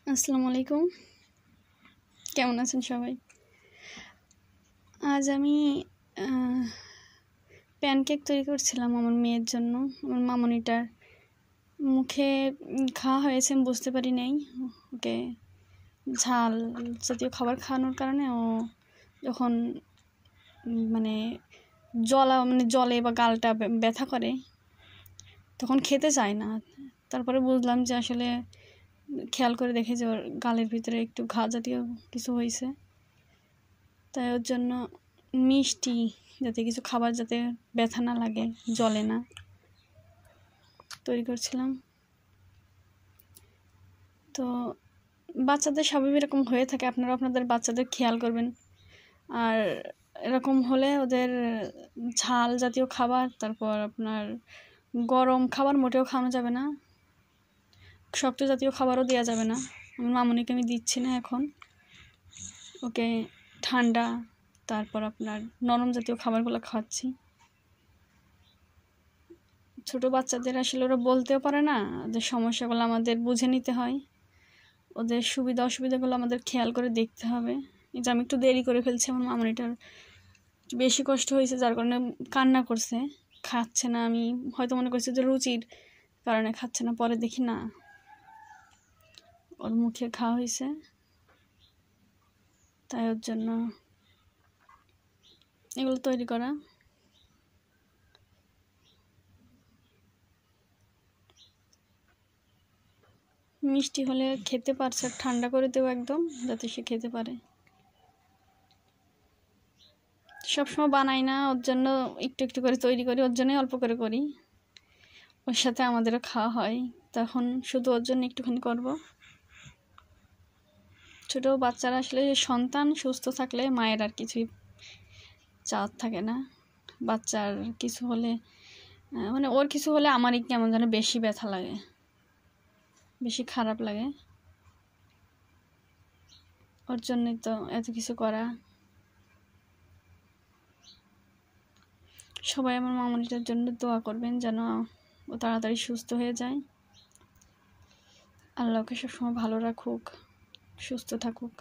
আসসালামু আলাইকুম, কেমন আছেন সবাই? আজ আমি প্যানকেক তৈরি করছিলাম আমার মেয়ের জন্য। আমার মামনিটার মুখে খাওয়া হয়েছে, আমি বুঝতে পারি নাই। ওকে ঝাল জাতীয় খাবার খাওয়ানোর কারণে ও যখন মানে জলে বা গালটা ব্যথা করে তখন খেতে চায় না। তারপরে বুঝলাম যে আসলে খেয়াল করে দেখে যে ওর গালের ভিতরে একটু ঘা জাতীয় কিছু হয়েছে, তাই ওর জন্য মিষ্টি যাতে কিছু খাবার যাতে ব্যথা না লাগে, জলে না, তৈরি করছিলাম। তো বাচ্চাদের স্বাভাবিক এরকম হয়ে থাকে, আপনারা আপনাদের বাচ্চাদের খেয়াল করবেন। আর এরকম হলে ওদের ঝাল জাতীয় খাবার, তারপর আপনার গরম খাবার মোটেও খাওয়ানো যাবে না, শক্ত জাতীয় খাবারও দেওয়া যাবে না। আমার মামনিকে আমি দিচ্ছি না এখন, ওকে ঠান্ডা তারপর আপনার নরম জাতীয় খাবারগুলো খাওয়াচ্ছি। ছোট বাচ্চাদের আসলে ওরা বলতেও পারে না, ওদের সমস্যাগুলো আমাদের বুঝে নিতে হয়, ওদের সুবিধা অসুবিধাগুলো আমাদের খেয়াল করে দেখতে হবে। এই যে আমি একটু দেরি করে ফেলছি, আমার মামনিটার বেশি কষ্ট হয়েছে যার কারণে কান্না করছে, খাচ্ছে না। আমি হয়তো মনে করছি যে রুচির কারণে খাচ্ছে না, পরে দেখি না ওর মুখে খাওয়া হয়েছে, তাই ওর জন্য এগুলো তৈরি করা। মিষ্টি হলে খেতে পারছে, ঠান্ডা করে দেবো একদম যাতে সে খেতে পারে। সবসময় বানাই না, ওর জন্য একটু একটু করে তৈরি করি, ওর জন্যই অল্প করে করি, ওর সাথে আমাদেরও খাওয়া হয়, তখন শুধু ওর জন্য একটুখানি করব। ছোটো বাচ্চারা আসলে সন্তান সুস্থ থাকলে মায়ের আর কিছুই চাওয়ার থাকে না। বাচ্চার কিছু হলে মানে ওর কিছু হলে আমারই কেমন যেন বেশি ব্যথা লাগে, বেশি খারাপ লাগে। ওর জন্যই তো এত কিছু করা। সবাই আমার মামনিটার জন্য দোয়া করবেন যেন ও তাড়াতাড়ি সুস্থ হয়ে যায়। আল্লাহকে সবসময় ভালো রাখুক, সুস্থ থাকুক।